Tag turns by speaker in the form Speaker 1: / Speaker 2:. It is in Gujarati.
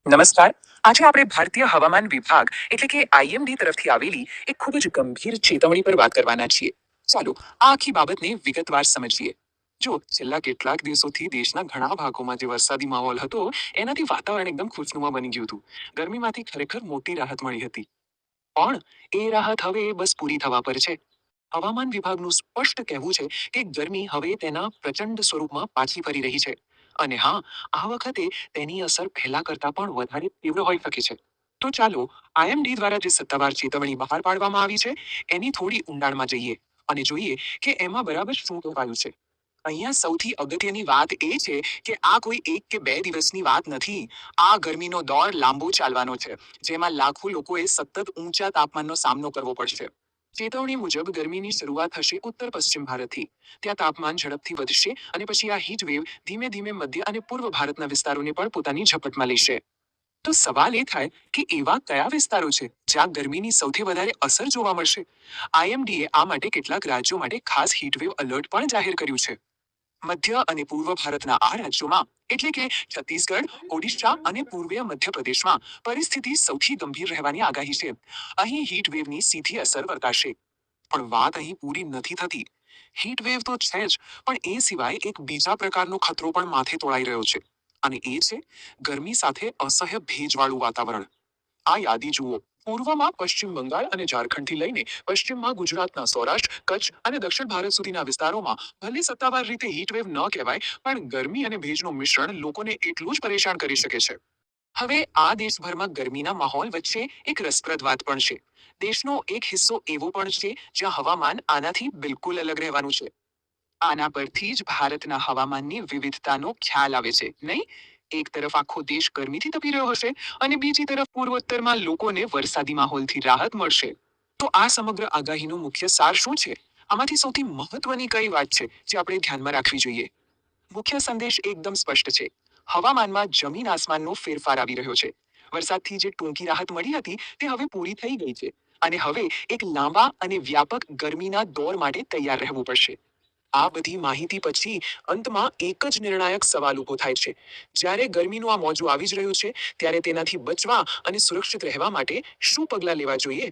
Speaker 1: નમસ્કાર. આજે આપણે ભારતીય હવામાન વિભાગ એટલે કે આઈએમડી તરફથી આવેલી એક ખૂબ જ ગંભીર ચેતવણી પર વાત કરવાના છીએ. ચાલો આ આખી બાબતને વિગતવાર સમજીએ. જો છેલ્લા કેટલાક દિવસોથી દેશના ઘણા ભાગોમાં જે વરસાદી માહોલ હતો એનાથી વાતાવરણ એકદમ ખુશનુમા બની ગયું હતું. ગરમીમાંથી ખરેખર મોટી રાહત મળી હતી. પણ એ રાહત હવે બસ પૂરી થવા પર છે. હવામાન વિભાગનું સ્પષ્ટ કહેવું છે કે ગરમી હવે તેના પ્રચંડ સ્વરૂપમાં પાછી ફરી રહી છે. અને હા, આ વખતે તેની અસર પહેલા કરતા પણ વધારે તીવ્ર હોઈ શકે છે. તો ચાલો આઈએમડી દ્વારા જે સત્તાવાર ચેતવણી બહાર પાડવામાં આવી છે એની થોડી ઊંડાણમાં જઈએ અને જોઈએ કે એમાં બરાબર શું કહેવાયું છે. અહીંયા સૌથી અગત્યની વાત એ છે કે આ કોઈ એક કે બે દિવસની વાત નથી. આ ગરમીનો દોર લાંબો ચાલવાનો છે, જેમાં લાખો લોકોએ સતત ઊંચા તાપમાનનો સામનો કરવો પડશે. ચેતવણી મુજબ ગરમીની શરૂઆત થશે ઉત્તર પશ્ચિમ ભારતથી. ત્યાં તાપમાન ઝડપથી વધશે અને પછી આ હીટ વેવ ધીમે ધીમે મધ્ય અને પૂર્વ ભારતના વિસ્તારોને પણ પોતાની ઝપટમાં લેશે. તો સવાલ એ થાય કે એવા કયા વિસ્તારો છે જ્યાં ગરમીની સૌથી વધારે અસર જોવા મળશે. આઈએમડીએ આ માટે કેટલાક રાજ્યો માટે ખાસ હીટવેવ એલર્ટ પણ જાહેર કર્યું છે. મધ્ય અને પૂર્વ ભારતના આ રાજ્યોમાં એટલે કે છત્તીસગઢ, ઓડિશા અને પૂર્વીય મધ્યપ્રદેશમાં પરિસ્થિતિ સૌથી ગંભીર રહેવાની આગાહી છે. અહીં હીટ વેવની સીધી અસર વર્તાશે. પણ વાત અહીં પૂરી નથી થતી. હીટ વેવ તો છે જ, પણ એ સિવાય એક બીજા પ્રકારનો ખતરો પણ માથે તોળાઈ રહ્યો છે. અને એ છે ગરમી સાથે અસહ્ય ભેજવાળું વાતાવરણ. આ યાદી જુઓ. પૂર્વમાં પશ્ચિમ બંગાળ અને ઝારખંડથી લઈને પશ્ચિમમાં ગુજરાતના સૌરાષ્ટ્ર, કચ્છ અને દક્ષિણ ભારત સુધીના વિસ્તારોમાં ભલે સત્તાવાર રીતે હીટવેવ ન કહેવાય, પણ ગરમી અને ભેજનું મિશ્રણ લોકોને એટલું જ પરેશાન કરી શકે છે. હવે આ દેશભરમાં ગરમીના માહોલ વચ્ચે એક રસપ્રદ વાત પણ છે. દેશનો એક હિસ્સો એવો પણ છે જ્યાં હવામાન આનાથી બિલકુલ અલગ રહેવાનું છે. આના પરથી જ ભારતના હવામાનની વિવિધતાનો ખ્યાલ આવે છે, નહીં? એક તરફ આખો દેશ ગરમીથી તપી રહ્યો હશે અને બીજી તરફ પૂર્વોત્તરમાં લોકોને વરસાદી માહોલથી રાહત મળશે. તો આ સમગ્ર આગાહીનો મુખ્ય સાર શું છે? આમાંથી સૌથી મહત્વની કઈ વાત છે જે આપણે ધ્યાનમાં રાખવી જોઈએ? મુખ્ય સંદેશ એકદમ સ્પષ્ટ છે. હવામાનમાં જમીન આસમાનનો ફેરફાર આવી રહ્યો છે. વરસાદથી જે ટૂંકી રાહત મળી હતી તે હવે પૂરી થઈ ગઈ છે. અને હવે એક લાંબા અને વ્યાપક ગરમીના દોર માટે તૈયાર રહેવું પડશે. આ બધી માહિતી પછી અંતમાં એક જ નિર્ણાયક સવાલ ઊભો થાય છે. જ્યારે ગરમીનું આ મોજું આવી જ રહ્યું છે, ત્યારે તેનાથી બચવા અને સુરક્ષિત રહેવા માટે શું પગલાં લેવા જોઈએ?